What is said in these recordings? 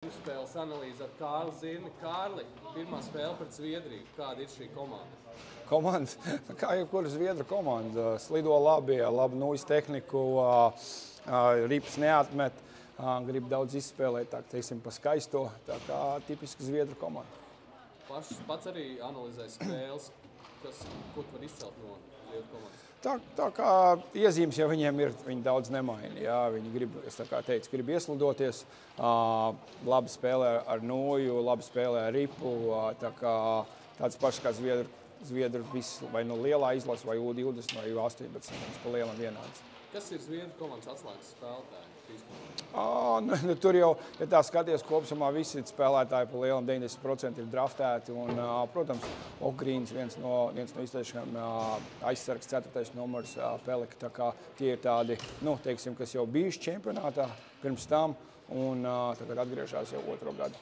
Spēles analīze ar Kārli Zirni. Kārli, pirmā spēle pret Zviedriju. Kāda ir šī komanda? Komanda, kā jebkura Zviedru komanda, slido labi, labu nūjas tehniku, rips neatmet, grib daudz izspēlēt, tā teiksim, pa skaisto, tā kā tipiska Zviedru komanda. Pats arī analizē spēles, ko tu var izcelt no Zviedru komandas? Tā kā iezīmes jau viņiem ir, viņi daudz nemaina. Jā, viņi grib, es tā kā teicu, grib ieslidoties, labi spēlē ar nūju, labi spēlē ar ripu, tā kā tāds pašs kā Zviedru viss, vai no lielā izlasa, vai U20, vai U18, pa lielam vienāds. Kas ir Zviedru komandas atslēgas spēlētāji? Tur jau, ja tā skaties kopsumā, visi spēlētāji pa lielam 90% ir draftēti. Un, protams, Okrīns, viens no izteišiem aizsargs 4. numurs Pelika. Tā kā tie ir tādi, teiksim, kas jau bijuši čempionātā pirms tam un tagad atgriežās jau otro gadu.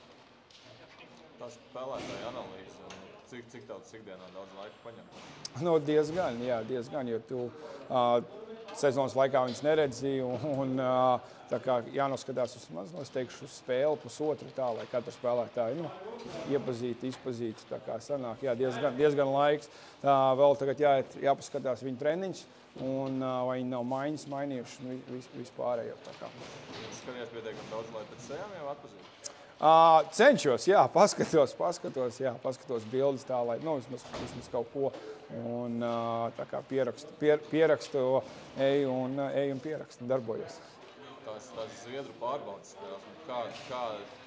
Tā spēlētāja analīze, cik daudz ikdienā daudz laika paņem? Diezgan, jo tu sezonas laikā viņas neredzi un tā kā jānoskatās vismaz, es teikšu, uz spēli pusotru tā, lai katru spēlētāju iepazītu, izpazītu. Tā kā sanāk, diezgan laiks. Vēl tagad jāpaskatās viņu treniņus un vai viņi nav maiņas mainījuši, vispārējo. Skaties pietiekami daudz, lai pēc sejām jau atpazītu? Cenšos, paskatos bildes tā, lai vismaz kaut ko un tā kā pierakstu, eju un pierakstu, darbojos. Tās Zviedru pārbaudas spēles,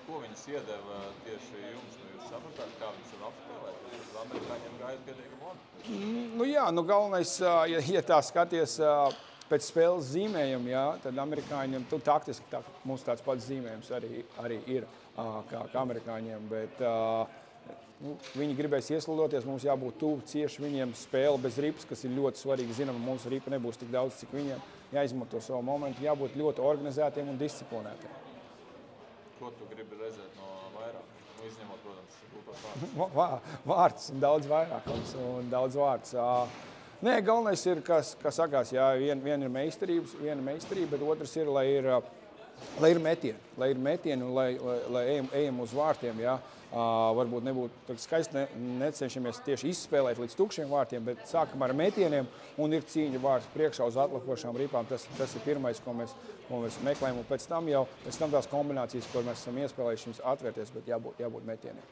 ko viņas iedeva tieši jums? Jūs sapratāt, kā viņas var apspēlēt? Uz amerikāņiem gaida pietiekami labi? Galvenais, ja tā skaties pēc spēles zīmējuma, tad amerikāņiem, taktiski mums tāds pats zīmējums arī ir kā amerikāņiem, bet viņi gribēs ieslidoties, mums jābūt tuvu cieši viņiem spēle bez ripas, kas ir ļoti svarīgi. Zinām, mums ripa nebūs tik daudz, cik viņiem jāizmanto savu momentu, jābūt ļoti organizētiem un disciplinētiem. Ko tu gribi redzēt no vairāk? Izņemot, protams, gūtos vārds. Vārds un daudz vārds. Galvenais ir, kas sakās, viena ir meistarība, bet otrs ir, lai ir metieni un lai ejam uz vārtiem. Varbūt nebūtu skaisti, necenšamies tieši izspēlēt līdz tukšiem vārtiem, bet sākam ar metieniem un ir cīņa vārds priekšā uz atlakošām ripām. Tas ir pirmais, ko mēs meklējam, un pēc tam tās kombinācijas, ko mēs esam iespēlējuši, viņas atvērties, bet jābūt metieniem.